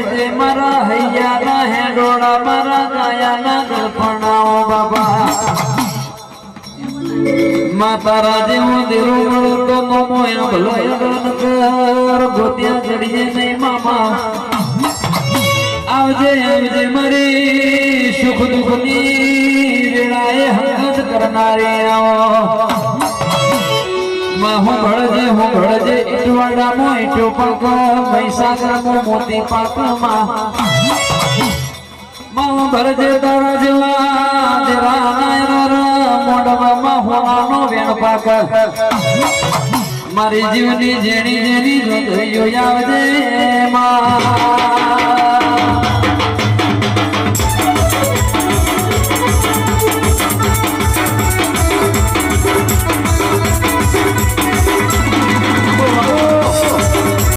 ભળજે મારા હૈયાના હેડોળા મારા ગાયાના ગળપણાઓ બાબા માતારા જેવો દેરો મળતો નો મોયા ભલો કર ગોત્યા ચડીએ નહીં મામા આવજે આવજે મારી સુખ દુઃખની વેળાએ હંગત કરનારી આવો હું ભળજે ઈટવાડામાં ઈટો પાક મહીસાગરમાં મોતી પાકમાં હું ભરજે તારા જેવા દેવાના મોઢવામાં હોવાનો વેણ પાક મારી જીવની જેણી જેની જોઈયો આવજે માં